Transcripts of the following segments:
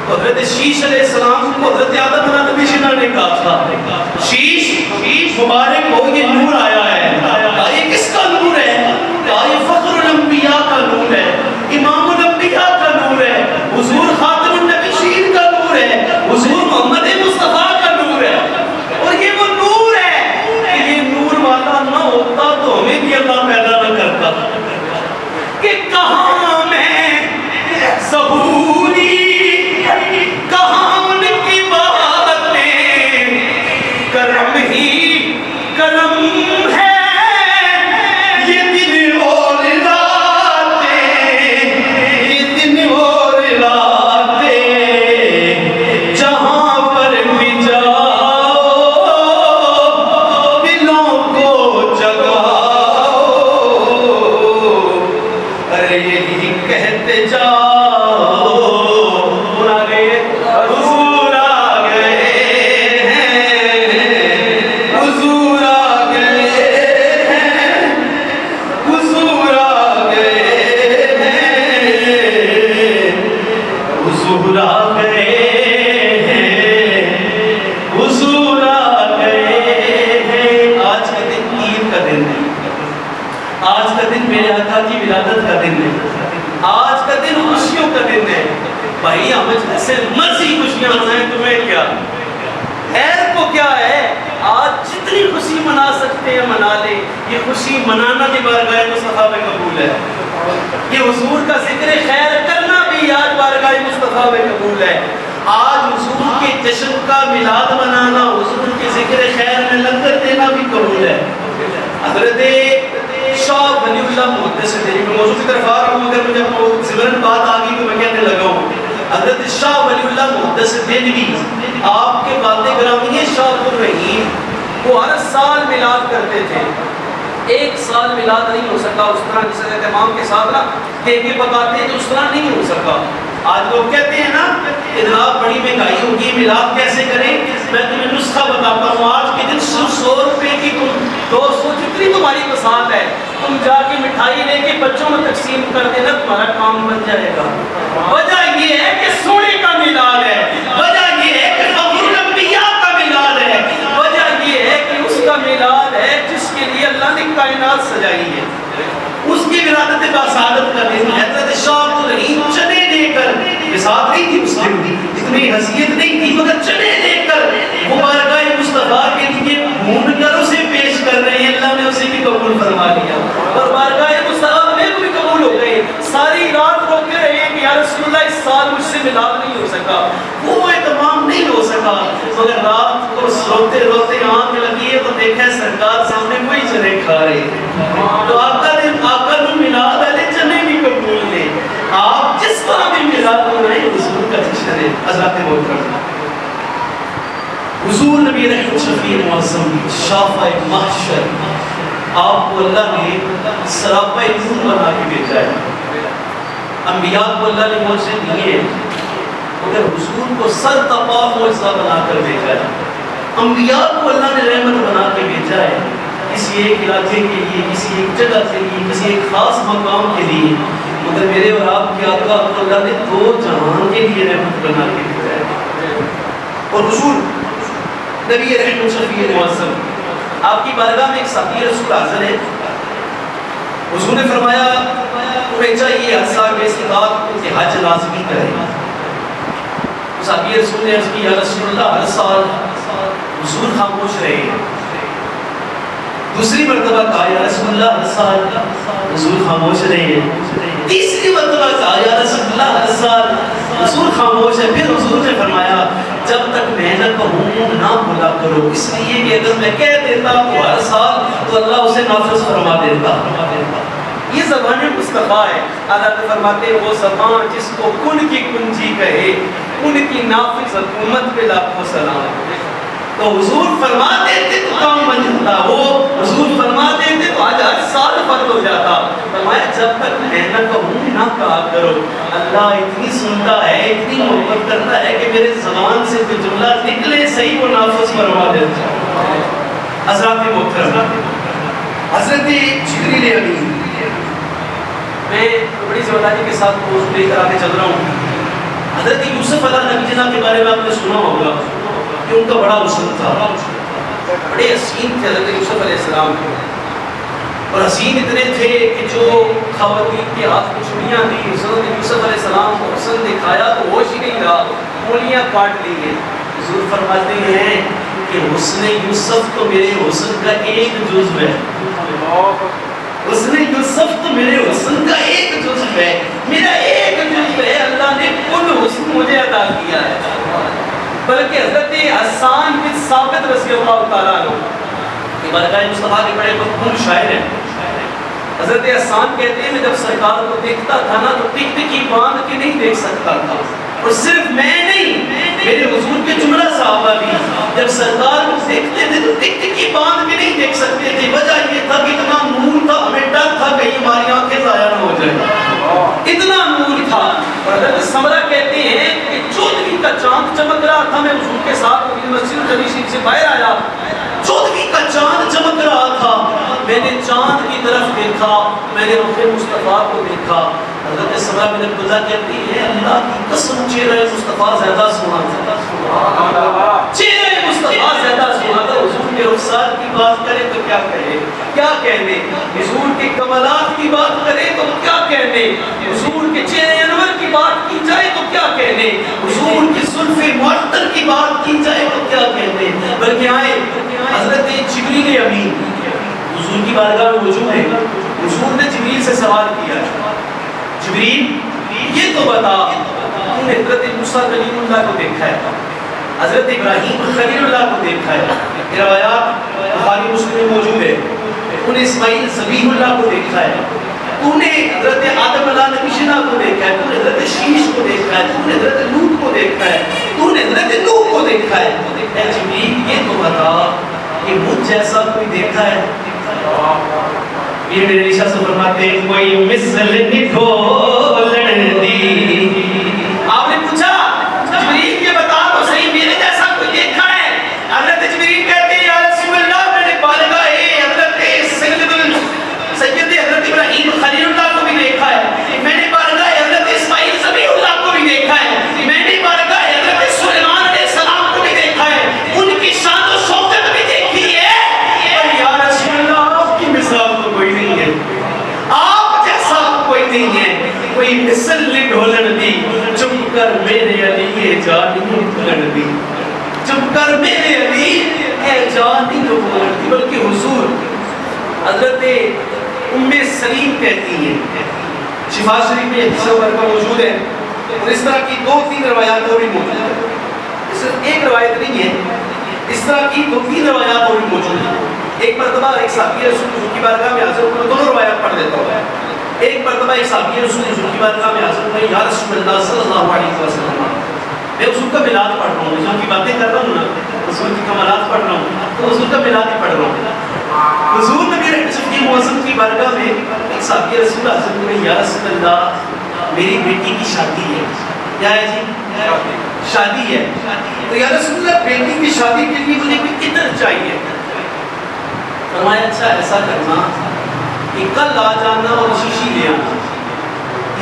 حضرت شیش علیہ السلام کو حضرت آدم علیہ نبی شنا نے کہا تھا شیش مبارک ہو یہ نور آیا ہے. کہا یہ کس کا نور ہے؟ کہا یہ فخر الانبیاء کا نور ہے, امام الانبیاء کا نور ہے, حضور خاتم النبیین کا نور ہے, حضور محمد مصطفیٰ کا نور ہے. اور یہ وہ نور ہے کہ یہ نور والا نہ ہوتا تو ہمیں بھی اللہ پیدا نہ کرتا. کہ کہاں میں ظہوری کہاں ان کی باتیں, کرم ہی کرم ہے یہ دن اور راتیں, یہ دن اور راتیں, جہاں پر بھی جاؤ دلوں کو جگاؤ, ارے یہی کہتے جاؤ بھائی ہمیں جیسے مرضی خوشیاں منائیں, تمہیں کیا خیر کو کیا ہے. آج جتنی خوشی منا سکتے ہیں منا لے, یہ خوشی منانا بھی بارگاہ مصطفیٰ میں قبول ہے. یہ حضور کا ذکر خیر کرنا بھی آج بارگاہ مصطفیٰ میں قبول ہے. آج حضور کے جشن کا میلاد منانا, حضور کے ذکر خیر میں لنگر دینا بھی قبول ہے. حضرت شاہ ولی اللہ محدث دہلوی میں موضوع کی طرف آ رہا ہوں, اگر مجھے ضمن بات آ گئی تو میں کہنے لگا ہوں. حضرت شاہ ولی اللہ محدث دہلوی آپ کے والد گرامی شاہ عبد الرحیم وہ ہر سال میلاد کرتے تھے. ایک سال میلاد نہیں ہو سکا اس طرح جس اہتمام کے ساتھ نا کیک پکاتے ہیں, تو اس طرح نہیں ہو سکا. آج لوگ کہتے ہیں نا کہ جناب بڑی مہنگائی ہوگی, میلاد کیسے کریں. میں تمہیں نسخہ بتاتا ہوں. آج کے دن 100 روپے کی 200 جتنی تمہاری پسند ہے تم جا کے مٹھائی لے کے بچوں میں تقسیم کر دینا، تمہارا کام بن جائے گا۔ وجہ یہ ہے کہ سونے کا میلاد ہے، وجہ یہ ہے کہ فخر الانبیاء کا میلاد ہے، وجہ یہ ہے کہ اس کا میلاد ہے جس کے لیے اللہ نے کائنات سجائی ہے، اس کی ولادت باسعادت کا دن ہے۔ حضرت شاہ عبدالرحیم چنے دے کر، بساط نہیں تھی اس دن، اتنی حیثیت نہیں تھی، مگر چنے دے کر مبارکہ مصطفیٰ کے لیے بھون کر اسے پیش کر رہے ہیں، اللہ نے اسے بھی قبول فرما لیا اور بارگاہ مصطفیٰ میں بھی قبول ہو گئے۔ ساری رات روتے رہے کہ یا رسول اللہ اس سال مجھ سے ملاد نہیں ہو سکا، وہ اہتمام نہیں ہو سکا، مگر رات کو روتے روتے آنکھ لگی ہے تو دیکھا سرکار سامنے وہی چنے کھا رہے ہیں، تو آقا نے ملاد والے چنے بھی قبول لے۔ آپ جس طرح بھی ملاد منائیں حضور کا جشن ہے۔ حضرات محترم، حضور نبی رحمت شفیع معظم شافع محشر، آپ کو اللہ نے سراپا نور بنا کے بھیجا ہے۔ انبیاء کو اللہ نے معجزے دیے مگر حضور کو سر تپا معجزہ بنا کر بھیجا ہے۔ انبیاء کو اللہ نے رحمت بنا کے بھیجا ہے کسی ایک علاقے کے لیے، کسی ایک جگہ کے لیے، کسی ایک خاص مقام کے لیے، مگر میرے اور آپ کے آقا کو اللہ نے دو جہان کے لیے رحمت بنا کے بھیجا ہے۔ اور حضور نبی رحمت شفیع معظم، آپ کی بارگاہ میں ایک صحابی رسول حاضر ہے، حضور نے فرمایا تمہیں چاہیے ہر سال میں استطاعت کو کہ حج لازمی کرے۔ صحابی رسول نے عرض کی یا رسول اللہ ہر سال، حضور خاموش رہے۔ دوسری مرتبہ کہا یا رسول اللہ ہر سال، حضور خاموش رہے۔ تیسری مرتبہ کہا یا رسول اللہ ہر سال، حضور خاموش ہے۔ پھر حضور نے فرمایا جب تک میں نہ کہوں نہ بولا کرو، اس لیے کہ اگر میں کہہ دیتا تو ہر سال تو اللہ اسے نافذ فرما دیتا۔ یہ زبان مصطفیٰ ہے۔ اللہ فرماتے ہیں وہ زبان جس کو کن کی کنجی کہے، ان کی نافذ حکومت پہ لاکھوں سلام۔ تو حضور فرما دیتے تو کام بن جاتا، وہ حضور فرما دیتے تو آج ہر سال فرد ہو جاتا۔ فرمایا جب تک میں نہ کہوں نہ کہا کرو، اللہ اتنی سنتا ہے، اتنی محبت کرتا ہے کہ میرے زبان سے جو جملہ نکلے صحیح وہ نافذ فرما دیتا۔ حضرات محترم، حضرت جبریل امین، میں بڑی ذمہ کے ساتھ موضوع لے کر آگے چل رہا ہوں۔ حضرت یوسف علیہ نبی جناب کے بارے میں آپ نے سنا ہوگا کہ ان کا بڑا حسن تھا، بڑے حسین تھے حضرت یوسف علیہ السلام، اور حسین اتنے تھے کہ جو خواتین کے ہاتھ کو چھڑیاں دی، حضرت یوسف علیہ السلام کو حسن دکھایا تو ہوش ہی نہیں رہا، انگلیاں کاٹ لی گئی۔ حضور فرماتے ہیں کہ حسن یوسف تو میرے حسن کا ایک جزو ہے، حسن یوسف تو میرے حسن کا ایک جزو ہے، میرا ایک جزو ہے، اللہ نے کل حسن مجھے عطا کیا ہے۔ بلکہ حضرت حسان بن ثابت رضی اللہ تعالیٰ عنہ یہ بارگاہ مصطفیٰ کے بڑے مقبول شاعر ہیں۔ حضرت حسان کہتے ہیں میں جب سرکار کو دیکھتا تھا نا تو ٹک ٹکی باندھ کے نہیں دیکھ سکتا تھا، اور صرف میں نہیں میرے حضور کے جملہ صحابہ بھی جب سرکار کو دیکھتے تھے تو ٹک ٹکی باندھ کے نہیں دیکھ سکتے تھے۔ وجہ یہ تھا کہ اتنا نور تھا، ہمیں ڈر تھا کہیں ہماری آنکھیں ضائع نہ ہو جائے، اتنا نور تھا۔ اور حضرت سمرہ کہتے ہیں کہ 14ویں کا چاند چمک رہا تھا، میں حضور کے ساتھ مسجد نبی شریف سے باہر آیا، 14ویں کا چاند چمک رہا تھا، میں نے چاند کی طرف دیکھا، میں نے رخ مصطفیٰ کو دیکھا۔ حضرت سمرہ بن عبداللہ کہتی ہے اللہ کی قسم چہرہ مصطفیٰ زیادہ سونا تھا، چہرہ مصطفیٰ زیادہ سونا تھا۔ حضور کے رخسار کی بات کرے تو کیا کہے، کیا کہنے، حضور کے کمالات کی بات کرے تو کیا کہنے، حضور کے چہرے انور کی بات کی جائے تو کیا کہنے، حضور کی زلف معطر کی بات کی جائے تو کیا کہنے۔ بلکہ آئے حضرت جبریل امین حضور کی بارگاہ میں موجود ہے، حضور نے جبریل سے سوال کیا جبریل یہ تو بتا تو نے حضرت موسیٰ کلیم اللہ کو دیکھا ہے، حضرت ابراہیم خلیل اللہ کو دیکھا ہے، یہ روایات بخاری مسلم میں موجود ہے، تو نے اسماعیل ذبیح اللہ کو دیکھا ہے، تو نے حضرت آدم علیہ نبی شنا کو دیکھا ہے، تو نے حضرت شیش کو دیکھا ہے، تو نے حضرت لوط کو دیکھا ہے، تو نے حضرت نوح کو دیکھا ہے۔ اے جبریل یہ تو بتا کہ مجھ جیسا کوئی دیکھا ہے؟ یہ میرے عشاء سے فرماتے ہیں کوئی مثل نکھولن دی۔ آپ نے پوچھا جبریل یہ بتا تو صحیح میرے جیسا کوئی دیکھا ہے؟ حضرت جبریل کہتے ہیں یا رسول اللہ میں نے بارگاہ حضرت سید کوئی مثل ڈھولن دی چپ کر میرے علی یہ جان ڈھولن دی چپ کر میرے علی یہ جان ڈھولن دی بلکہ حضور حضرت ام سلیم کہتی ہیں شفا شریف میں حدیث مبارکہ موجود ہے اور اس طرح کی 2-3 روایات اور بھی موجود ہیں صرف ایک روایت نہیں ہے اس طرح کی 2-3 روایات اور بھی موجود ہیں ایک مرتبہ ایک صحابی رسول کی بارگاہ میں حاضر ہوئے دونوں روایات پڑھ دیتا ہوں ایک مرتبہ ایک صحابی رسول کی بارگاہ میں حاضر ہوئے یا رسول اللہ صلی اللہ علیہ وسلم میں حضور کا میلاد پڑھ رہا ہوں حضور کی باتیں کر رہا ہوں نا حضور کی کمالات پڑھ رہا ہوں تو حضور کا میلاد ہی پڑھ رہا ہوں حضور نبی رحمت کی موسم کی بارگاہ میں ایک صحابی رسول حضرت نے یا رسول اللہ میری بیٹی کی شادی ہے کیا ہے جی شادی ہے تو یا رسول اللہ بیٹی کی شادی کے لیے مجھے کوئی عطر چاہیے فرمایا اچھا ایسا کرنا کہ کل آ جانا اور شیشی لے آنا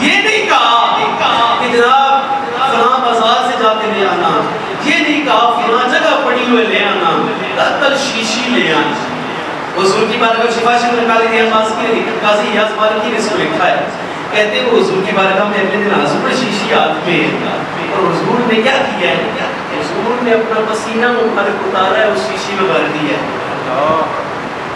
یہ نہیں کہا کہ جناب فلاں بازار سے جاتے لے آنا یہ نہیں کہا فلاں جگہ پڑی ہوئے لے آنا کل شیشی لے آنا حضور کی بارگاہ شفا شریف نکالی دیا قاضی یاز مالکی نے اس کو لکھا ہے کہتے ہیں وہ حضور کی بارگاہ میں اگلے دن حضور پر شیشی ہاتھ میں اور حضور نے کیا کیا ہے حضور نے اپنا پسینہ مبارک اتارا ہے اس شیشی میں بھر دیا ہے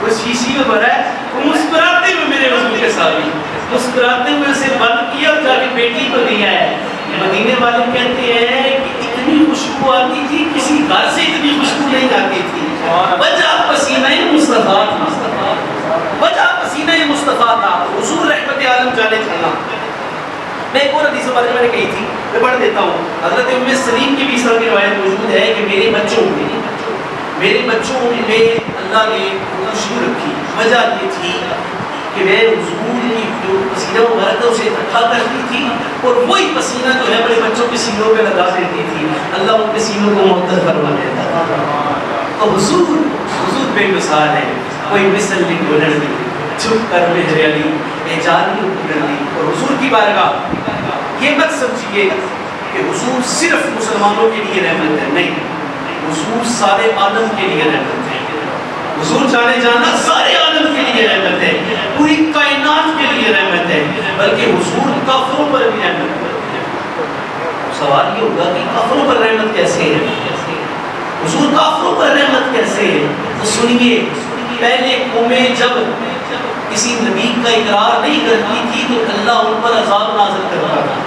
اس شیشی میں بھرا ہے وہ مسکراتے ہوئے میرے حضور کے ساتھ مسکراتے ہوئے اسے بند کیا اور جا کے بیٹی کو دیا ہے مدینے والے کہتے ہیں کہ اتنی خوشبو آتی تھی کسی گھر سے اتنی خوشبو نہیں آتی تھی وجہ پسینہ مصطفیٰ تھا وجہ پسینہ مصطفیٰ تھا حضور رحمت عالم جانے چلنا میں ایک اور حدیث بارے میں نے کہی تھی میں پڑھ دیتا ہوں حضرت ام سلیم کی بھی اس طرح کی روایت موجود ہے کہ میرے بچوں میں اللہ نے خوشبو رکھی وجہ یہ تھی کہ میں حضور کی جو پسینہ مبارک اسے اکٹھا کرتی تھی اور وہی پسینہ جو ہے بڑے بچوں کے سینوں پہ لگا دیتی تھی اللہ ان کے سینوں کو معطر فرما دیتا تھا تو حضور بے مثال ہے کوئی مثل نہیں ڈھولن دی چھپ کر میرے علی اے جان ڈھولن دی اور حضور کی بارگاہ یہ مت سمجھیے کہ حضور صرف مسلمانوں کے لیے رحمت ہے نہیں حضور سارے عالم کے لیے رحمت ہے حضور جانے جانا سارے عالم کے لیے رحمت ہے پوری کائنات کے لیے رحمت ہے بلکہ حضور کافروں پر بھی رحمت ہے سوال یہ ہوگا کہ کافروں پر رحمت کیسے ہے حضور کافروں پر رحمت کیسے ہے تو سنیے پہلے قومیں جب کسی نبی کا اقرار نہیں کرتی تھی تو اللہ ان پر عذاب نازل کرتا تھا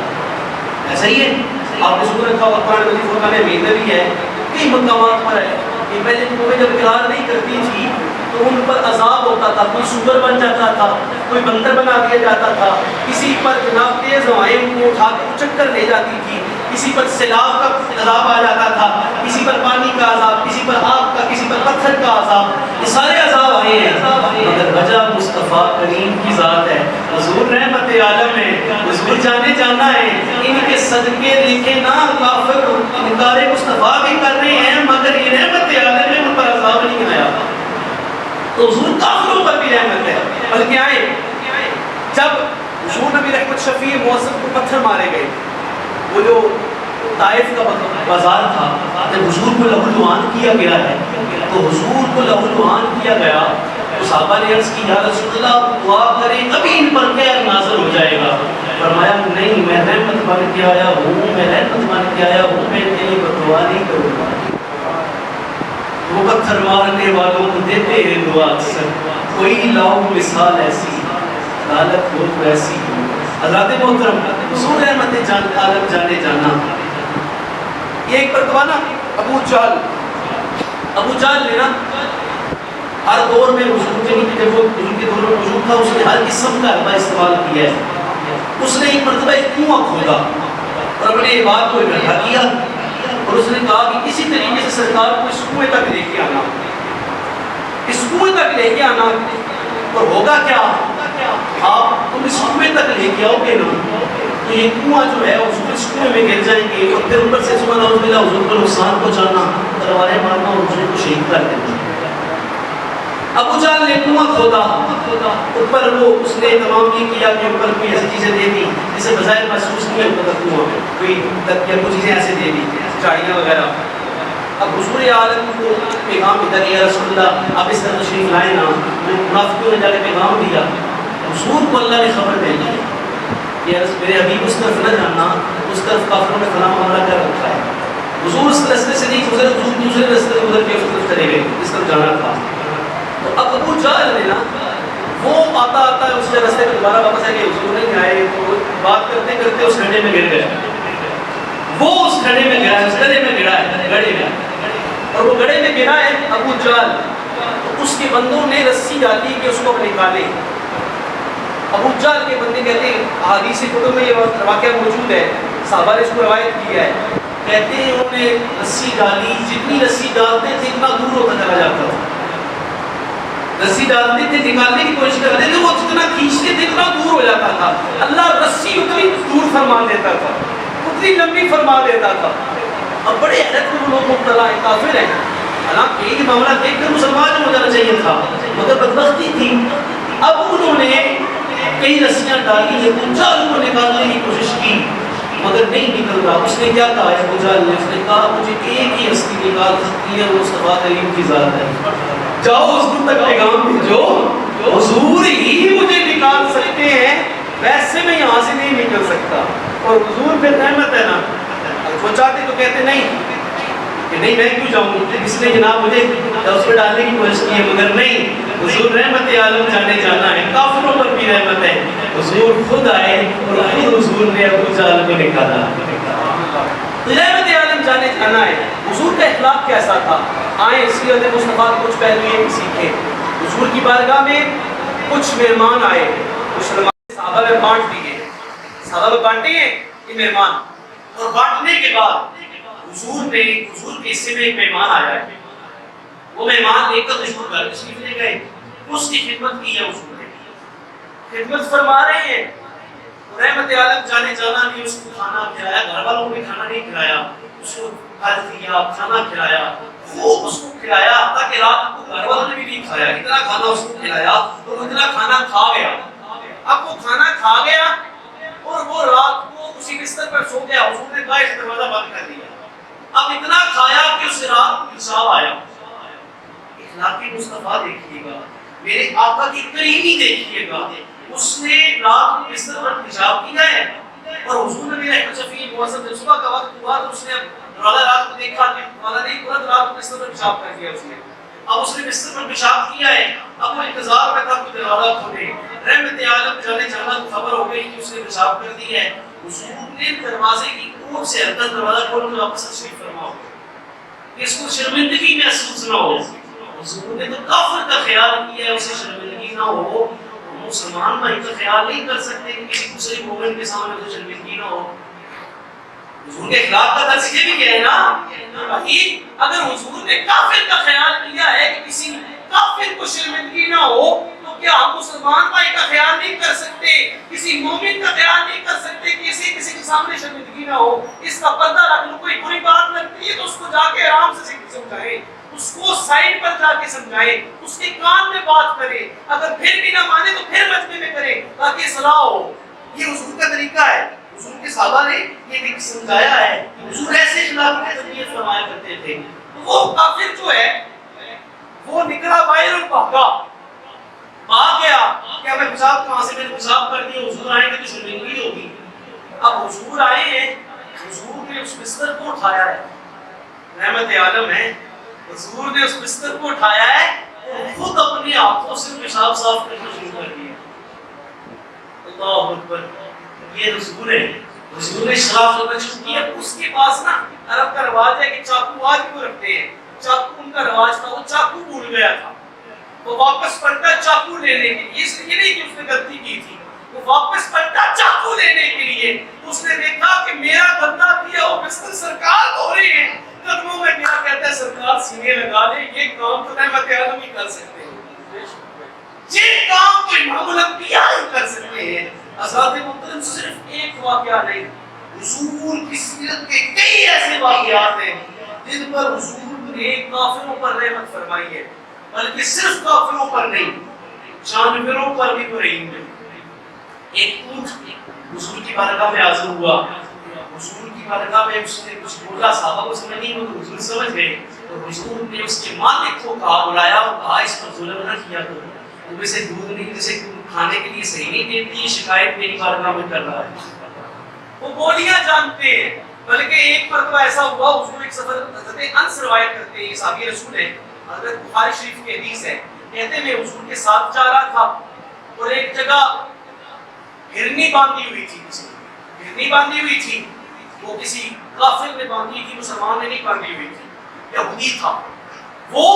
ایسا ہی ہے آپ نے سن رکھا قرآن مجید فرقان حمید میں بھی ہے کئی مقامات پر ہے کہ پہلے قومیں جب اقرار نہیں کرتی تھی تو ان پر عذاب ہوتا تھا کوئی سور بن جاتا تھا کوئی بندر بنا دیا جاتا تھا کسی پر جناب تیز ہوائیں ان کو اٹھا کے اچک کر لے جاتی تھی کسی پر سیلاب کا عذاب آ جاتا تھا کسی پر پانی کا عذاب کسی پر آگ کا کسی پر پتھر کا عذاب یہ سارے عذاب آئے ہیں مگر وجہ مصطفیٰ کریم کی ذات ہے حضور رحمت عالم ہے حضور جانے جانا ہے ان کے صدقے دیکھے نا کافر انکار مصطفیٰ بھی کر رہے ہیں مگر یہ رحمت عالم نے ان پر عذاب نہیں گرایا تو حضور کافروں پر بھی رحمت ہے بلکہ آئے جب حضور نبی رحمت شفیع موسم کو پتھر مارے گئے وہ جو طائف کا بازار تھا جب حضور کو لہو لعان کیا گیا ہے تو حضور کو لہو لعان کیا گیا تو صحابہ نے عرض کی یا رسول اللہ دعا کریں کبھی ان پر کیا نازل ہو جائے گا فرمایا نہیں میں رحمت بن کے آیا ہوں میں رحمت بن کے آیا ہوں میں تیری دعا نہیں کروں گا وہ پتھر مارنے والوں کو دیتے ہیں دعا اکثر کوئی لاؤ مثال ایسی حالت ہو تو ایسی حضرات محترم حضور رحمت عالم جانے جانا یہ ایک مرتبہ نا ابو جہل نے نا ہر دور میں حضور کے جب وہ حضور کے دور میں موجود تھا اس نے ہر قسم کا حربہ استعمال کیا ہے اس نے ایک مرتبہ ایک کنواں کھودا اور اپنے بات کو اکٹھا کیا اور اس نے کہا کہ کسی طریقے سے سرکار کو اس کنویں تک لے کے آنا اس کنویں تک لے کے آنا اور ہوگا کیا آپ تم اس کنویں تک لے کے آؤ گے نا تو یہ کنواں جو ہے اس کنویں میں گر جائیں گے اور پھر اوپر سے سبحان اللہ حضور کو نقصان پہنچانا تلواریں مارنا اور حضور کو شہید کر دینا ابو جہل نے کنواں کھودا اوپر وہ اس نے تمام یہ کیا کہ اوپر کوئی ایسی چیزیں دے دی جسے بظاہر محسوس نہیں ہوتا تھا کنواں میں کوئی یا کچھ چیزیں ایسے دے دی چاڑیاں وغیرہ اب حضور عالم کو پیغام ادھر یا رسول اللہ آپ اس طرح تشریف لائے نا منافقوں نے جا کے پیغام دیا حضور کو اللہ نے خبر دے دی کہ میرے حبیب اس طرف نہ جاننا، اس طرف کافروں نے فلاں معاملہ کر رکھا ہے. حضور اس راستے سے نہیں گزرے، حضور دوسرے راستے سے گزر کے اس طرف چلے گئے جس طرف جانا تھا. تو اب ابو جہل نے نا وہ آتا آتا اس کے راستے پہ دوبارہ واپس آئے کہ حضور نہیں آئے، تو بات کرتے کرتے اس گڑھے میں گر گیا. وہ اس گڑھے میں گرا ہے، اس گڑھے میں گرا ہے، گڑھے میں. اور وہ گڑھے میں گرا ہے ابو جہل. تو اس کے بندوں نے رسی ڈالی کہ اس کو نکالے. ابو جہل کے بندے کہتے ہیں، احادیث کتب میں یہ واقعہ موجود ہے، صحابہ نے اس کو روایت کی ہے، کہتے ہیں انہوں نے رسی ڈالی، جتنی رسی ڈالتے تھے اتنا دور ہوتا چلا جاتا تھا. رسی ڈالتے تھے، نکالنے کی کوشش کرتے تھے، وہ جتنا کھینچتے تھے اتنا دور ہو جاتا تھا. اللہ رسی اتنی دور فرما دیتا تھا، اتنی لمبی فرما دیتا تھا. اب بڑے حیرت میں وہ لوگ مبتلا ہیں، کافر ہیں. حالانکہ یہ معاملہ دیکھ کر مسلمان ہو جانا چاہیے تھا، مگر بدبختی تھی. اب انہوں نے کئی رسیاں ڈالی ہیں، ابو جہل کو نکالنے کی کوشش کی مگر نہیں نکل رہا. اس نے کیا کہا ابو جہل نے؟ اس نے کہا مجھے ایک ہی ہستی نکال سکتی ہے، وہ مصطفیٰ کریم کی ذات ہے. جاؤ حضور تک پیغام بھیجو، حضور ہی مجھے نکال سکتے ہیں، ویسے میں یہاں سے نہیں نکل سکتا. اور حضور پھر رحمت ہے نا، وہ چاہتے تو کہتے نہیں کہ نہیں میں کیوں جاؤں، اس نے جناب مجھے اس میں ڈالنے کی کوشش کی ہے، مگر نہیں، حضور رحمت عالم جانے جانا ہے، کافروں پر بھی رحمت ہے. حضور خود آئے اور خود حضور نے ابو جہل کو نکالا. رحمت عالم جانے جانا ہے. حضور کا اخلاق کیسا تھا؟ آئیں سیرت مصطفیٰ کے کچھ پہلو یہ سیکھیں. حضور کی بارگاہ میں کچھ مہمان آئے، کچھ صحابہ میں بانٹ دیے، صحابہ میں بانٹے ہیں یہ مہمان. اور بانٹنے کے بعد حضور کے حصے میں ایک مہمان آیا ہے. وہ مہمان ایک حضور گھر تشریف لے گئے، اس کی خدمت کی ہے. حضور نے خدمت فرما رہے ہیں. رحمت عالم جانے جانا نے اس کو کھانا کھلایا، گھر والوں کو بھی کھانا نہیں کھلایا، اس کو پھل دیا، کھانا کھلایا، خوب اس کو کھلایا تاکہ رات کو گھر والوں نے بھی نہیں کھایا. اتنا کھانا اس کو کھلایا اور اتنا کھانا کھا گیا. اب وہ کھانا کھا گیا اور وہ رات کو اسی بستر پر سو گیا. حضور نے باہر سے دروازہ بند کر دیا. اب اتنا کھایا کہ اس رات کو پیشاب آیا. اخلاق مصطفیٰ دیکھیے گا، میرے آقا کی کریمی دیکھیے گا. اس نے رات کو بستر پر پیشاب کیا ہے اور حضور نے میرا شفیع موسم جب صبح کا وقت ہوا تو اس نے دروازہ رات کو دیکھا کہ والا نہیں ترنت رات کو بستر پر پیشاب کر دیا. اس نے اب اس نے بستر پر پیشاب کیا ہے. اب وہ انتظار میں تھا کہ دروازہ کھولے. رحمت عالم جانے جانا کو خبر ہو گئی کہ اس نے پیشاب کر دی ہے. حضور نے دروازے کی کوٹ سے اندر دروازہ کھول کر واپس تشریف فرما ہو کہ اس کو شرمندگی محسوس نہ ہو. حضور نے تو کافر کا خیال کیا ہے، اسے شرمندگی نہ ہو. مسلمان بھائی کا خیال نہیں کر سکتے کہ کسی دوسرے مومن کے سامنے تو شرمندگی نہ ہو. حضور کے اخلاق کا درس یہ بھی ہے نا بھائی، اگر حضور نے کافر کا خیال کیا ہے کہ کسی کافر کو شرمندگی نہ ہو تو کیا ہم مسلمان بھائی کا خیال نہیں کر سکتے، کسی مومن کا خیال نہیں کر سکتے کہ کسی کے سامنے شرمندگی نہ ہو؟ اس کا پردہ رکھ لو. کوئی بری بات لگتی ہے تو اس کو جا کے آرام سے سمجھائیں، اس کو سائڈ پر جا کے سمجھائیں، اس کے کان میں بات کریں. اگر پھر بھی نہ مانے تو پھر مجمع میں کریں تاکہ اصلاح ہو. یہ حضور کا طریقہ ہے. حضور کے صحابہ نے یہ سمجھایا ہے. حضور ایسے اخلاق کی تربیت فرمایا کرتے تھے. وہ کافر جو ہے وہ نکلا باہر اور بھاگ گیا کہ ہمیں پیشاب کہاں سے، میں نے پیشاب کر دیا، حضور آئیں گے تو شرمندگی ہوگی. اب حضور آئے ہیں، حضور نے اس بستر کو اٹھایا ہے، رحمت عالم ہے. حضور نے اس بستر کو اٹھایا ہے اور خود اپنے ہاتھوں سے پیشاب صاف کرنا شروع کر دیا. اللہ اکبر. یہ حضور ہے. حضور نے شراب کرنا شروع کیا. اس کے پاس نا عرب کا رواج ہے کہ چاقو آج بھی وہ رکھتے ہیں. چاقو ان کا رواج تھا. وہ چاقو بھول گیا تھا، وہ واپس پلٹا چاقو لینے کے لیے. اس لیے نہیں کہ اس نے غلطی کی تھی، وہ واپس پلٹا چاقو لینے کے لیے. اس نے دیکھا کہ میرا بندہ کیا وہ بستر سرکار دھو رہے ہیں، قدموں میں کیا کہتا ہے سرکار سینے لگا لے. یہ کام تو رحمت عالم ہی کر سکتے ہیں، یہ کام تو امام الانبیاء ہی کر سکتے ہیں. حضرات محترم صرف ایک واقعہ نہیں، حضور کی سیرت کے کئی ایسے واقعات ہیں جن پر حضور نے کافروں پر رحمت فرمائی ہے. بلکہ صرف کافروں پر نہیں، جانوروں پر بھی رحیم ہے. ایک اونٹ حضور کی بارگاہ میں حاضر ہوا. حضور کی بارگاہ میں اس نے کچھ بولا، صحابہ کو سمجھ نہیں ہوئی، حضور سمجھ گئے. تو حضور نے اس کے مالک کو کہا، بلایا اور کہا اس پر ظلم نہ کیا کرو. ان میں سے دودھ نہیں جسے کھانے کے لیے صحیح نہیں دیتی، شکایت میری بارگاہ میں کر رہا ہے. وہ بولیاں جانتے ہیں. بلکہ ایک مرتبہ ایسا ہوا، حضور ایک سفر حضرت انس روایت کرتے ہیں، یہ صحابی رسول ہے، حضرت بخاری شریف کی حدیث ہے، کہتے ہیں میں حضور کے ساتھ جا رہا تھا اور ایک جگہ ہرنی باندھی ہوئی تھی، ہرنی باندھی ہوئی تھی، وہ کسی کافر نے باندھی تھی، مسلمان نے نہیں باندھی ہوئی تھی، یہودی تھا وہ،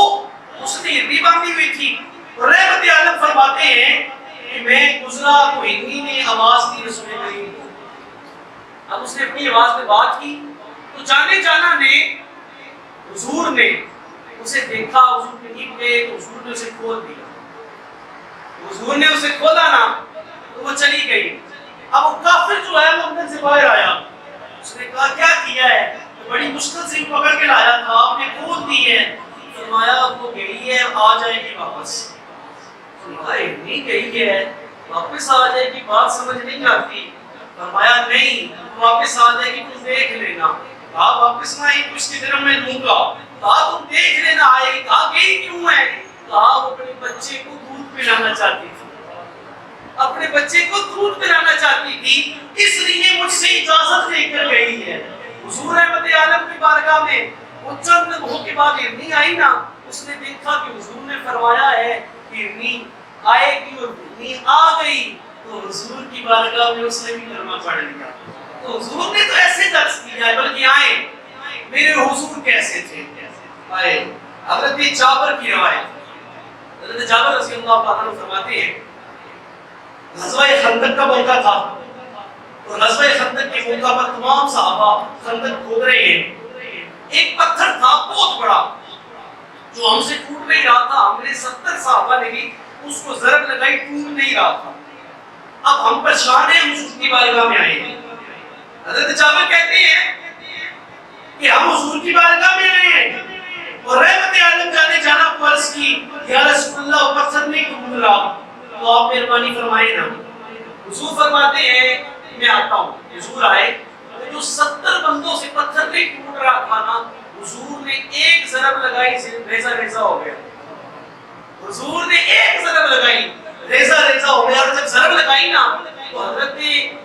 اس نے ہرنی باندھی ہوئی تھی. اور رحمت عالم فرماتے ہیں کہ میں گزرا تو ہرنی نے آواز دی رسول کریم کو. اب اس نے اپنی آواز میں بات کی تو جانے جانا نے حضور نے اسے دیکھا، حضور کے قریب گئے تو حضور نے اسے کھول دیا. حضور نے اسے کھولا نا تو وہ چلی گئی. اب وہ کافر جو ہے وہ اندر سے باہر آیا، اس نے کہا کیا کیا ہے؟ تو بڑی مشکل سے پکڑ کے لایا تھا، آپ نے کھول دی ہے. فرمایا وہ گئی ہے، آ جائے گی واپس. فرمایا نہیں گئی ہے واپس آ جائے گی، بات سمجھ نہیں آتی. فرمایا نہیں واپس آ جائے گی، تم دیکھ لینا. کہا واپس نہ آئی تو اس کی جرم میں دوں گا. کہا تم دیکھ لینا آئے گی. کہا گئی کیوں ہے؟ کہا وہ اپنے بچے کو دودھ پلانا چاہتی تھی، اپنے بچے کو دودھ پلانا چاہتی تھی، اس لیے مجھ سے اجازت لے کر گئی ہے. حضور احمد عالم کی بارگاہ میں وہ چند لمحوں کے بعد ہرنی آئی نا، اس نے دیکھا کہ حضور نے فرمایا ہے کہ ہرنی آئے گی، اور ہرنی آ گئی تو حضور کی بارگاہ میں اس نے بھی کلمہ پڑھ لیا. تو حضور نے تو ایسے درس دیا ہے، بلکہ آئے میرے حضور کیسے تھے. آئے حضرت جابر کی روایت، حضرت جابر رضی اللہ عنہ فرماتے ہیں غزوہ خندق کا موقع تھا، اور غزوہ خندق کے موقع پر تمام صحابہ خندق کھود رہے ہیں. ایک پتھر تھا بہت بڑا جو ہم سے ٹوٹ نہیں رہا تھا، ہم نے 70 صحابہ نے بھی اس کو ضرب لگائی، ٹوٹ نہیں رہا تھا. اب ہم پریشان ہیں، حضور کی بارگاہ میں آئے ہیں. حضرت جابر کہتے ہیں کہ ہم حضور کی بارگاہ میں آئے ہیں اور رحمت عالم جانے جانا کو عرض کی یا رسول اللہ پتھر نہیں ٹوٹ رہا، تو آپ مہربانی فرمائے نا. حضور فرماتے ہیں میں آتا ہوں. حضور آئے، جو 70 بندوں سے پتھر نہیں ٹوٹ رہا تھا نا، حضور نے ایک ضرب لگائی، ریزہ ریزہ ہو گیا. حضور نے ایک ضرب لگائی، ریزہ ریزہ ہو گیا. اور جب ضرب لگائی نا تو حضرت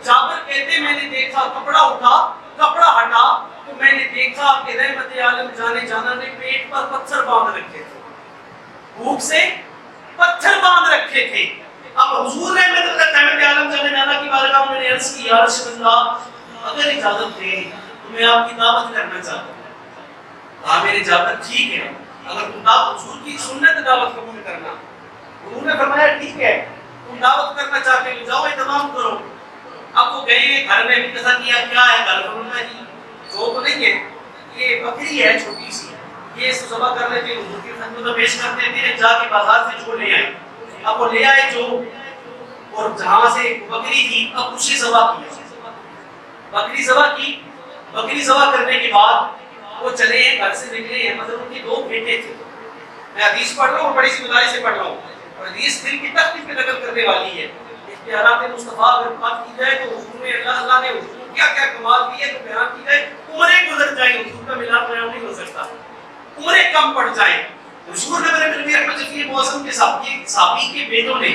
جابر کہتے میں نے دیکھا، کپڑا اٹھا، کپڑا ہٹا تو میں نے دیکھا کہ رحمت عالم جانے جانا نے پیٹ پر پتھر باندھ رکھے تھے، بھوک سے پتھر باندھ رکھے تھے. اب حضور رحمت عالم جانے جانا کی بارگاہ میں نے عرض کی یا رسول اللہ اگر اجازت دیں تو میں آپ کی دعوت کرنا چاہتا ہوں. کہا میرے جابر ٹھیک ہے، اگر تم حضور کی سنت دعوت قبول کرنا. انہوں نے فرمایا ٹھیک ہے، تم دعوت کرنا چاہتے ہو جاؤ اہتمام کرو. اب وہ گئے گھر میں بھی کسا کیا، کیا ہے گھر میں جی جو تو نہیں ہے، یہ بکری ہے چھوٹی سی، یہ اس کو ذبح کر لیتے حضور کی خدمت میں پیش کرتے تھے، جا کے بازار سے جو لے آئے. اب وہ لے آئے جو، اور جہاں سے بکری تھی اب اسے ذبح کیا، بکری ذبح کی. بکری ذبح کرنے کے بعد وہ چلے ہیں، گھر سے نکلے ہیں. مطلب ان کے 2 بیٹے تھے. میں حدیث پڑھ رہا ہوں، بڑی سی مداری سے پڑھ رہا ہوں، اور حدیث دل کی تختی پہ نقل کرنے والی ہے. اختیارات مصطفیٰ اگر بات کی جائے تو حضور نے اللہ نے حضور کو کیا کیا کمال دی ہے تو بیان کی جائے عمریں گزر جائیں، حضور کا ملاد بیان نہیں ہو سکتا، عمریں کم پڑ جائیں. حضور نے میرے نبی احمد شفیع موسم کے صحابی کے بیٹوں نے،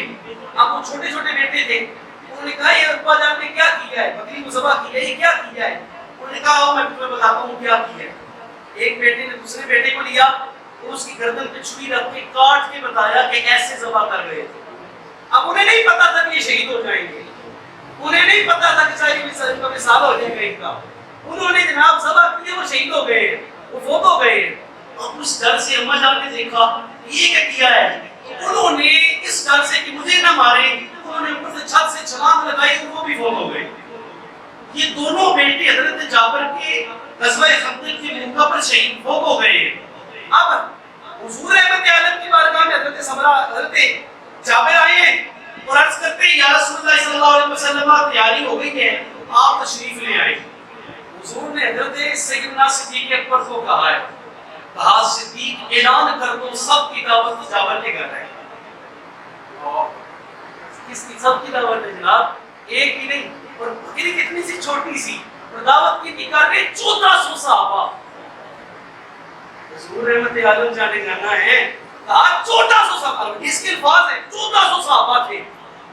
اب وہ چھوٹے چھوٹے بیٹے تھے، انہوں نے کہا یہ ابا جان نے کیا کیا ہے، بکری کو ذبح کیا ہے، یہ کیا کیا ہے؟ انہوں نے کہا میں تمہیں بتاتا ہوں کیا کیا ہے. ایک بیٹے نے دوسرے بیٹے کو لیا اور اس کی گردن پہ چھری رکھ کے کاٹ کے بتایا کہ ایسے ذبح کر رہے تھے. اب انہیں نہیں پتا تھا کہ یہ شہید ہو جائیں گے، انہیں نہیں پتا تھا کہ شاید کا مثال ہو جائے گا ان کا. انہوں نے جناب ذبح کیے، وہ شہید ہو گئے، وہ فوت ہو گئے. اور اس ڈر سے اماں جان نے دیکھا یہ کیا کیا ہے، انہوں نے اس ڈر سے کہ مجھے نہ مارے، انہوں نے اوپر سے چھت سے چھلانگ لگائی اور وہ بھی فوت ہو گئے. یہ دونوں بیٹے حضرت جابر کے غزوہ خندق کے موقع پر شہید فوت ہو گئے. اب حضور احمد عالم کی بارگاہ میں حضرت جابر آئے اور عرض کرتے ہیں یا رسول اللہ صلی اللہ علیہ وسلم تیاری ہو گئی ہے، آپ تشریف لے آئے. حضور نے حضرت سیدنا صدیق اکبر کو کہا ہے، کہا صدیق اعلان کر دو سب کی دعوت جابر کے گھر ہے. کس کی سب کی دعوت ہے جناب؟ ایک ہی نہیں، اور بکری کتنی سی چھوٹی سی، اور دعوت کی کر رہے 1400 صحابہ. حضور رحمت عالم جانے جانا ہے کہا 1400 صحابہ، اس کے الفاظ ہیں 1400 صحابہ تھے،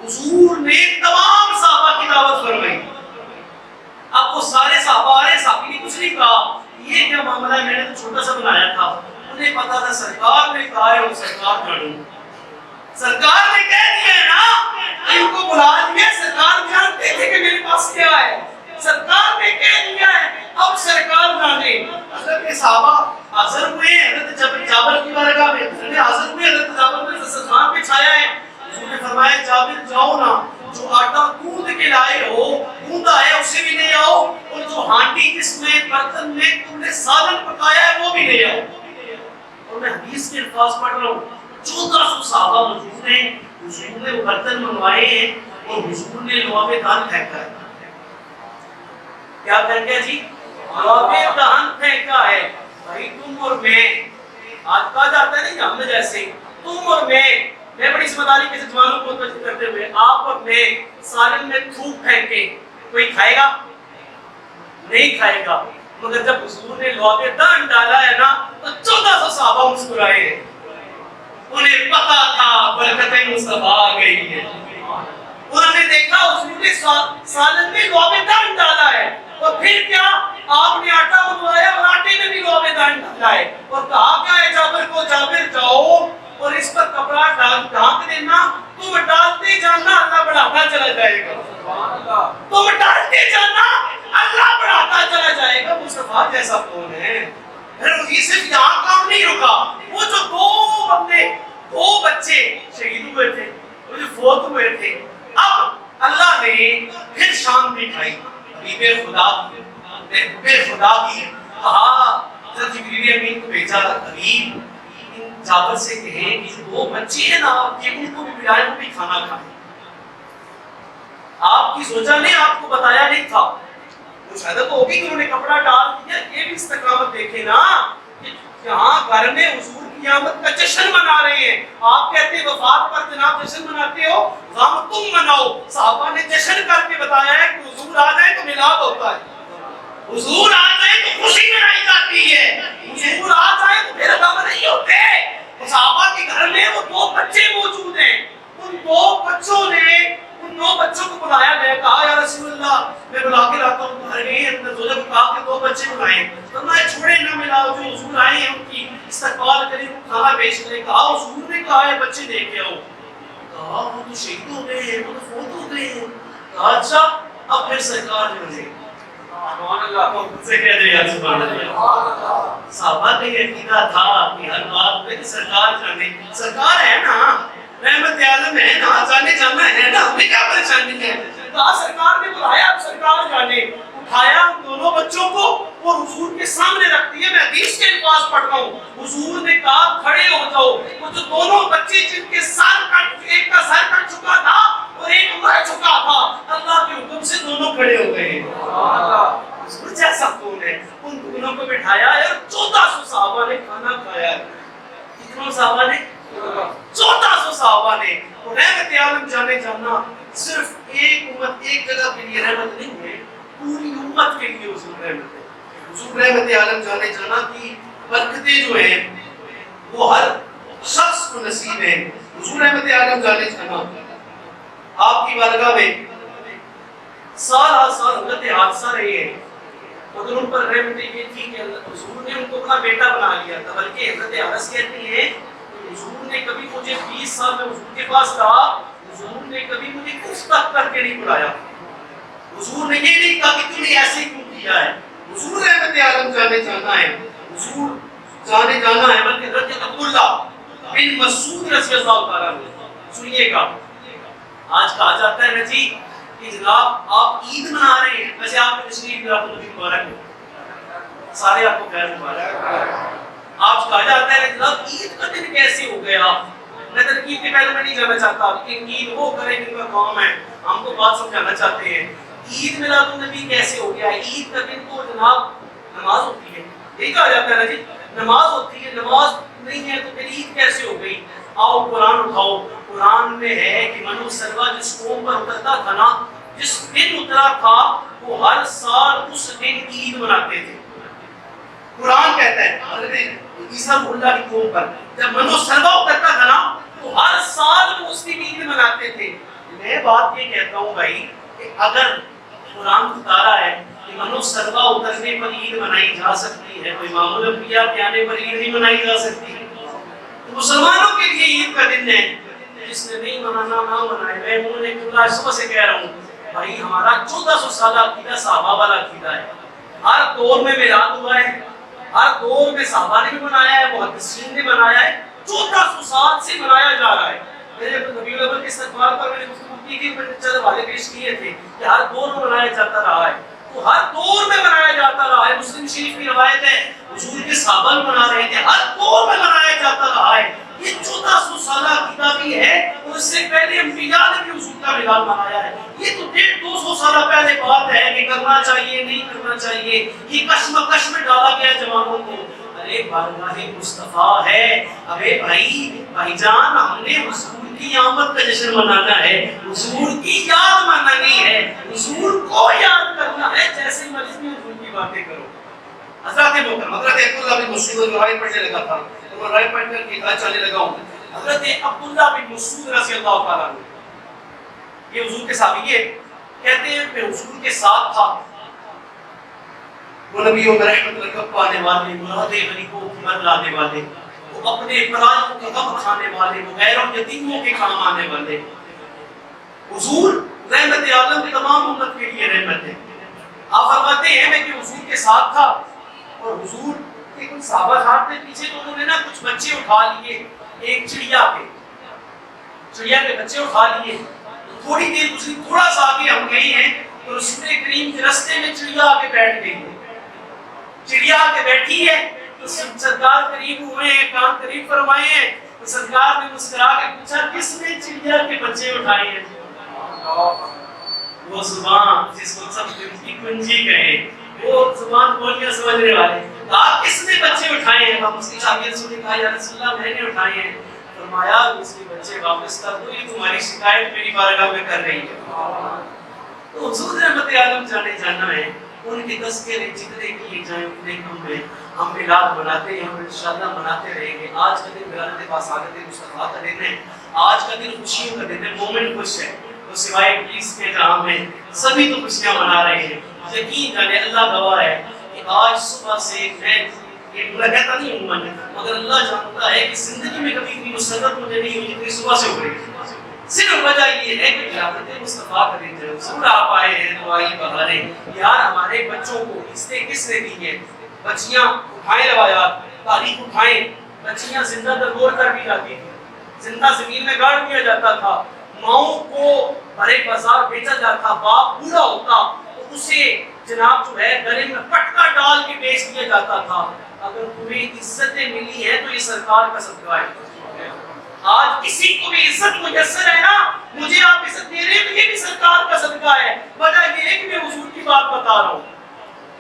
حضور نے تمام صحابہ کی دعوت فرمائی۔ اب وہ سارے صحابہ آ رہے، صحابی نے کچھ نہیں کہا یہ کیا معاملہ ہے، میں نے تو چھوٹا سا بنایا تھا، انہیں پتا تھا سرکار نے کہا ہے وہ سرکار جانوں، سرکار نے کہہ دیا ہے نا، ان کو بلا دیا، سرکار جانتے تھے کہ میرے پاس کیا ہے، سرکار نے کہہ دیا ہے، اب سرکار جانے۔ حضرت کے صحابہ حاضر ہوئے، حضرت جابر کی بارگاہ میں حضرت حاضر ہوئے، حضرت جابر نے دسترخوان بچھایا ہے، حضور نے فرمایا جابر جاؤ نا، جو آٹا گوندھ کے لائے ہو گوندا ہے اسے بھی لے آؤ، اور جو ہانڈی جس میں برتن میں تم نے سالن پکایا ہے وہ بھی لے آؤ۔ اور میں حدیث کے الفاظ پڑھ رہا ہوں، 1400 صحابہ موجود ہیں، حضور نے وہ برتن منگوائے ہیں اور حضور نے لعاب دہن پھینکا ہے۔ کیا کر کے جی؟ لعاب دہن پھینکا ہے۔ بھائی تم اور میں، آج کہا جاتا ہے نا ہم جیسے تم اور میں بڑی ذمہ داری کے جوانوں کو توجہ کرتے ہوئے آپ اور میں سالن میں تھوک پھینکے کوئی کھائے گا؟ نہیں کھائے گا۔ مگر جب حضور نے لعاب دہن ڈالا ہے نا تو 1400 صحابہ مسکرائے ہیں، انہیں پتا تھا برکت مصطفیٰ آ گئی ہے۔ انہوں نے دیکھا حضور نے سالن میں لعاب دہن ڈالا ہے، اور پھر کیا آپ نے آٹا منگوایا اور آٹے میں بھی لعاب دہن ڈالا ہے، اور کہا کیا ہے جابر کو، جابر جاؤ اور اس پر کپڑا ڈھانک دینا، تم ڈالتے جانا اللہ بڑھاتا چلا جائے گا، تم ڈالتے جانا اللہ بڑھاتا چلا جائے گا۔ مصطفیٰ جیسا کون ہے؟ پھر صرف یہاں کام نہیں رکا، وہ جو دو بچے شہید ہوئے تھے، وہ جو فوت ہوئے تھے، اب اللہ نے پھر شان دکھائی، حبیب خدا کی کہا، حضرت جبریل امین کو بھیجا، حبیب جابر سے کہیں کہ دو بچے ہیں نا آپ کے، ان کو بھی بلائیں، وہ بھی کھانا کھائیں۔ آپ کی سوچا نے آپ کو بتایا نہیں تھا، کچھ حدت ہوگی کہ انہوں نے کپڑا ڈال دیا۔ یہ بھی استقامت دیکھیں نا، یہاں گھر میں حضور کی آمد کا جشن منا رہے ہیں، آپ کہتے ہیں وفات پر جناب جشن مناتے ہو، غم تم مناؤ۔ صحابہ نے جشن کر کے بتایا ہے کہ حضور آ جائے تو میلاد ہوتا ہے، حضور آ جائے تو خوشی منائی جاتی ہے، حضور آ جائے تو پھر غم نہیں ہوتے۔ صحابہ کے گھر میں وہ دو بچے موجود ہیں، ان دو بچوں کو بلایا گیا، کہا یا رسول اللہ میں بلا کے لاتا ہوں گھر گئے ہیں، زوجہ کو کہا کہ دو بچے بلائیں، فرمایا چھوڑے نہ ملاؤ، جو حضور آئے ہیں ان کی استقبال کریں، کھانا پیش کریں۔ کہا حضور نے کہا ہے بچے دے کے آؤ، کہا وہ تو شہید ہو گئے ہیں، وہ تو فوت ہو گئے ہیں۔ کہا اچھا اب پھر سرکار جو ہے صحابہ کا یہ عقیدہ تھا کہ ہر بات میں سرکار جانے، سرکار ہے نا، رحمت عالم ہے نا، جانے جانا ہے نا، ہمیں کیا پریشانی ہے؟ کہا سرکار نے بلایا، اب سرکار جانے۔ اٹھایا ان دونوں بچوں کو اور حضور کے سامنے رکھ دیا۔ میں حدیث کے الفاظ پڑھ رہا ہوں، حضور نے کہا کھڑے ہو جاؤ۔ وہ جو دونوں بچے جن کے ایک کا سر کٹ چکا تھا اور ایک مر چکا تھا، اللہ کے حکم سے دونوں کھڑے ہو گئے۔ حضور جیسا کون ہے؟ ان دونوں کو بٹھایا اور 1400 صحابہ نے کھانا کھایا۔ کتنے صحابہ نے؟ 1400 صحابہ نے۔ رحمت عالم جانے جانا صرف ایک امت ایک جگہ کے لیے رحمت نہیں ہے، پوری امت کے لیے حضور رحمت ہے۔ حضور رحمت عالم جانے جانا کی برکتیں جو ہیں وہ ہر شخص کو نصیب ہیں۔ حضور رحمت عالم جانے جانا آپ کی بارگاہ میں سال ہر سال حضرت حادثہ رہے ہیں، مگر ان پر رحمت یہ تھی کہ حضور نے ان کو اپنا بیٹا بنا لیا تھا۔ بلکہ حضرت انس کہتی ہیں حضور نے کبھی مجھے 20 سال میں حضور کے پاس رہا، حضور نے کبھی مجھے کچھ تک کر کے نہیں بلایا، حضور نے یہ نہیں کہا کہ تم نے ایسے کیوں کیا ہے۔ حضور رحمت عالم جانے جانا ہے، حضور جانے جانا ہے۔ بلکہ حضرت عبداللہ بن مسعود رضی اللہ تعالیٰ عنہ، سنیے گا، آج کہا جاتا ہے نا جی کہ جناب آپ عید منا رہے ہیں، ویسے آپ نے تشریف لایا تو مبارک ہے، سارے آپ کو خیر مبارک۔ آج کہا جاتا ہے جناب عید کا دن کیسے ہو گیا؟ میں تنقید کے پہلے میں نہیں جانا چاہتا کہ عید وہ کرے جن کا کام ہے، ہم کو بات سمجھانا چاہتے ہیں۔ عید میلاد النبی کیسے ہو گیا؟ عید کا دن تو جناب نماز ہوتی ہے، یہی کہا جاتا ہے نا جی، نماز ہوتی ہے، نماز نہیں ہے تو پھر عید کیسے ہو گئی؟ آؤ قرآن اٹھاؤ، قرآن میں ہے کہ منو سلوا جس قوم پر اترتا تھا نا، جس دن اترا تھا وہ ہر سال اس دن عید مناتے تھے۔ قرآن کہتا ہے عیسیٰ اللہ کی قوم پر جب منو سروا اترتا تھا نا تو ہر سال وہ اس کی عید مناتے تھے. میں بات یہ کہتا ہوں بھائی کہ اگر قرآن اتارا ہے کہ منو سروا اترنے پر عید منائی جا سکتی ہے تو امام الانبیاء کے آنے پر عید نہیں منائی جا سکتی. تو مسلمانوں کے لیے عید کا دن ہے. جس نے نہیں منانا نہ منائے. میں انہوں نے صبح سے کہہ رہا ہوں بھائی ہمارا 1400 سالہ عقیدہ صحابہ والا عقیدہ ہے. ہر دور میں میلاد ہوا ہے, ہر دور میں صحابہ نے بھی منایا ہے, محدثین نے منایا ہے, 1400 سال سے منایا جا رہا ہے. میرے ربیع الاول کے استقبال پر میں نے گفتگو کی تھی, میں نے چند حوالے پیش کیے تھے کہ ہر دور میں منایا جاتا رہا ہے. تو ہر دور میں منایا جاتا رہا ہے. مسلم شریف کی روایت ہے حضور کے صحابہ بھی منا رہے تھے, ہر دور میں منایا جاتا رہا ہے. یہ 1400 سالہ عقیدہ بھی ہے اور اس سے پہلے انبیاء نے بھی حضور کا میلاد منایا ہے. یہ تو 150 سالہ پہلے بات ہے کہ کرنا چاہیے نہیں کرنا چاہیے. یہ کشمکش میں ڈالا گیا جوانوں کو. ارے بارگاہ مصطفیٰ ہے, ارے بھائی جان ہم نے حضور کی آمد کا جشن منانا ہے, حضور کی یاد منانی ہے, حضور کو یاد کرنا ہے. جیسے مرضی میں حضور کی باتیں کرو. حضرت محترم حضرت عبداللہ بن مسعود روایت پڑھنے لگا تھا تو میں روایت پڑھ کر کے کہا چلنے لگا ہوں. حضرت عبداللہ بن مسعود رضی اللہ تعالیٰ عنہ یہ حضور کے صحابی ہے, کہتے ہیں میں حضور کے ساتھ تھا. وہ نبیوں میں رحمت اللہ پانے والے, مراد غریبوں کی مدد لانے والے, وہ اپنے پرایوں کے غم کھانے والے, وہ غیروں یتیموں کے کام آنے والے. حضور رحمت عالم تمام امت کے لیے رحمت ہے. آپ فرماتے ہیں میں کہ حضور کے ساتھ تھا اور حضور کے کچھ صحابہ ساتھ تھے پیچھے, تو انہوں نے نا کچھ بچے اٹھا لیے ایک چڑیا کے بچے اٹھا لیے. تھوڑی دیر گزری, تھوڑا سا آگے ہم گئے ہیں تو رسول کریم کے راستے میں چڑیا آ کے بیٹھ گئی ہے. چڑیا آ کے بیٹھی ہے تو سرکار قریب ہوئے ہیں, کان قریب فرمائے ہیں, تو سرکار نے مسکرا کے پوچھا کس نے چڑیا کے بچے اٹھائے ہیں؟ وہ زبان جس کو سب دل کی کنجی کہے, وہ زبان بولیاں سمجھنے والے, آپ کس نے بچے اٹھائے ہیں؟ ہم اس کی شاگرد سے نے کہا یا رسول اللہ میں نے اٹھائے ہیں. فرمایا اس کے بچے واپس کر دو, یہ تمہاری شکایت میری بارگاہ میں کر رہی ہے. تو حضور رحمت عالم جاننا ہے ان کے تذکرے جتنے کیے جائیں اتنے کم ہیں. ہم میلاد مناتے ہیں, ہم انشاءاللہ مناتے رہیں گے. آج کا دن میلاد باسعادت مصطفیٰ کا دن ہے, آج کا دن خوشیوں کا دن ہے. مومن خوش ہے تو سوائے ابلیس کے جہاں میں سبھی تو خوشیاں منا رہے ہیں. یقین جانے اللہ گواہ ہے کہ آج صبح سے میں یہ بلا کہتا نہیں ہوں مگر اللہ جانتا ہے کہ زندگی میں کبھی اتنی مسرت مجھے نہیں ہوئی جتنی صبح سے ہو رہی ہے. صرف وجہ یہ ہے کہ ولادت مصطفیٰ کا دن ہے. ضرور آپ آئے ہیں دعائی بہانے, یار ہمارے بچوں کو عزتیں کس نے دی ہیں؟ بچیاں اٹھائیں روایات, تاریخ اٹھائیں. بچیاں زندہ درگور کر دی جاتی تھی, زندہ زمین میں گاڑ دیا جاتا تھا, ماؤں کو بڑے بازار بیچا جاتا. باپ بوڑھا ہوتا تو اسے جناب جو ہے گلے میں پٹکا ڈال کے بیچ دیا جاتا تھا. اگر تمہیں عزتیں ملی ہیں تو یہ سرکار کا صدقہ ہے. آج کسی کو بھی عزت میسر ہے نا, مجھے آپ عزت دے رہے ہیں, یہ بھی سرکار کا صدقہ ہے. وجہ یہ ہے کہ میں حضور کی بات بتا رہا ہوں.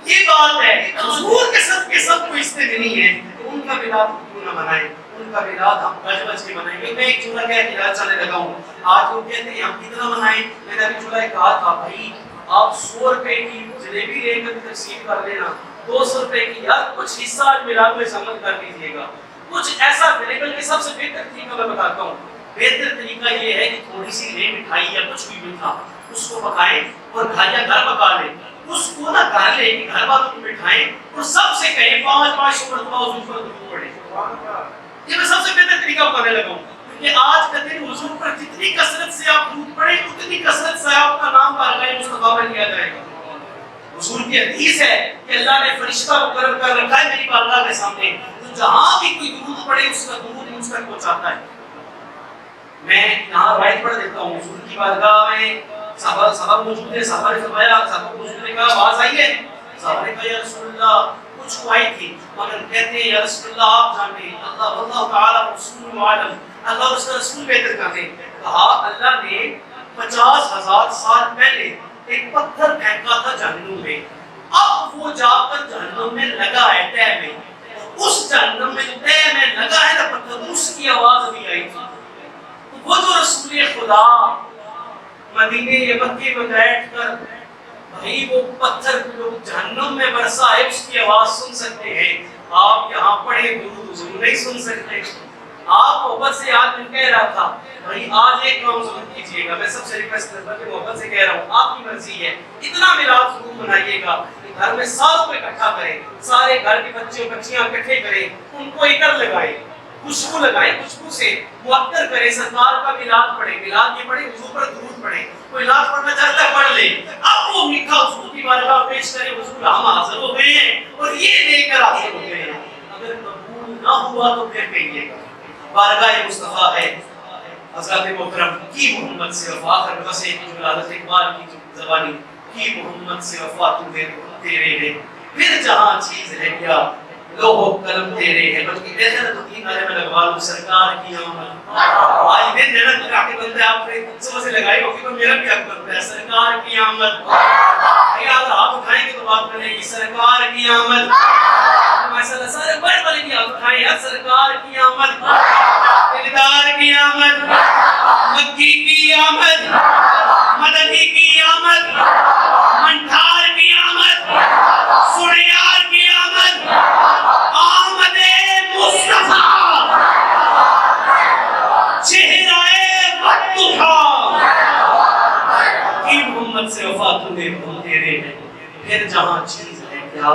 یہ بات ہے حضور کے صدقے سب کو عزتیں ملی ہیں, تو ان کا میلاد کیوں نہ منائیں, ان کا میلاد ہم بج بج کے منائیں گے. میں ایک جملہ کہہ کے یاد چلنے لگا ہوں. آج لوگ کہتے ہیں ہم کتنا منائیں. میں نے ابھی جملہ کہا تھا بھائی آپ 100 روپے کی جلیبی لے کر تقسیم کر لینا, 200 روپے کی, یار کچھ حصہ آج میلاد میں شامل کر لیجیے گا. کچھ ایسا کرے, بلکہ سب سے بہتر طریقہ میں بتاتا ہوں. بہتر طریقہ یہ ہے کہ تھوڑی سی لے مٹھائی یا کچھ بھی میٹھا اس کو پکائیں اور گھر یا گھر پکا لیں, اس کو نہ گھر لے کے گھر والوں کو بٹھائیں اور سب سے کہیں 5 مرتبہ حضور پر درود پڑھیں. یہ میں سب سے بہتر طریقہ بتانے لگا ہوں, کیونکہ آج کا دن حضور پر جتنی کثرت سے آپ درود پڑھیں اتنی کثرت سے آپ کا نام بارگاہ مصطفیٰ میں لیا جائے گا. حضور کی حدیث ہے کہ اللہ نے فرشتہ مقرر کر رکھا ہے میری بارگاہ کے سامنے, تو جہاں بھی کوئی درود پڑھے اس کا درود مجھ تک پہنچاتا ہے. میں یہاں روایت پڑھ دیتا ہوں. حضور کی بارگاہ میں صحابہ موجود ہیں. صحابہ نے فرمایا, صحابہ موجود نے کہا آواز آئی ہے؟ صحابہ نے کہا یا رسول اللہ کچھ کو آئی تھی, مگر کہتے ہیں یا رسول اللہ آپ جانتے ہیں, اللہ واللہ تعالی رسول عالم, اللہ اور اس کا رسول بہتر کرتے ہیں. کہا اللہ نے 50,000 سال پہلے ایک پتھر پھینکا تھا جہنم میں, اب وہ جا کر جہنم میں لگا ہے تہ میں, اس جہنم میں جو تہ میں لگا ہے نا پتھر, اس کی آواز ابھی آئی تھی. وہ جو رسول خدا مدینے یا مکے میں بیٹھ کر بھائی وہ پتھر جو جہنم میں برسا ہے اس کی آواز سن سکتے ہیں, آپ یہاں پڑھے درود حضور نہیں سن سکتے؟ آپ محبت سے آج میں کہہ رہا تھا بھائی آج ایک کام ضرور کیجیے گا، میں سب سے ریکویسٹ کرتا ہوں کہ محبت سے کہہ رہا ہوں، آپ کی مرضی ہے، اتنا میلاد ضرور منائیے گا کہ گھر میں ساروں کو اکٹھا کریں، سارے گھر کے بچے بچیاں اکٹھے کریں، ان کو عطر لگائیں، خوشبو لگائیں، خوشبو سے معطر کریں، سرکار کا میلاد پڑھیں، میلاد یہ پڑھیں، حضور پر درود پڑھیں، کوئی میلاد پڑھنا چاہتا ہے پڑھ لے، اب وہ میٹھا حضور کی بارگاہ پیش کرے، حضور ہم حاضر ہو گئے ہیں اور یہ لے کر حاضر ہو گئے ہیں، اگر قبول نہ ہوا تو پھر کہیے گا بارگاہ مصطفیٰ ہے حضرت محترم کی محمد سے وفا، آخر میں بس ایک جملہ حضرت اقبال کی زبانی کی محمد سے وفا تیرے ہے، پھر جہاں چیز ہے کیا لوح و قلم تیرے ہے، بلکہ ایسا تو تین نعرے میں لگوا لوں سرکار کی آمد، آج دن ہے نا تیرا کے بندے آپ نے صبح سے لگائی ہوگی تو میرا بھی حق بنتا ہے سرکار کی آمد، اگر ہاتھ اٹھائیں گے تو بات بنے گی سرکار کی آمد، ماشاءاللہ سارے بڑے والے بھی ہاتھ اٹھائیں سرکار کی آمد، دلدار کی آمد، مکی کی آمد، مدنی کی آمد، منٹھار کی آمد، سڑیار کی آمد، آمد مصطفیٰ چہرہ والضحیٰ کی محمد سے وفا تیرے ہے، پھر جہاں چیز ہے کیا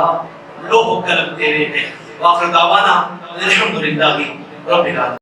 لوح و قلم تیرے ہے، وآخر دعوانا الحمدللہ رب العالمین۔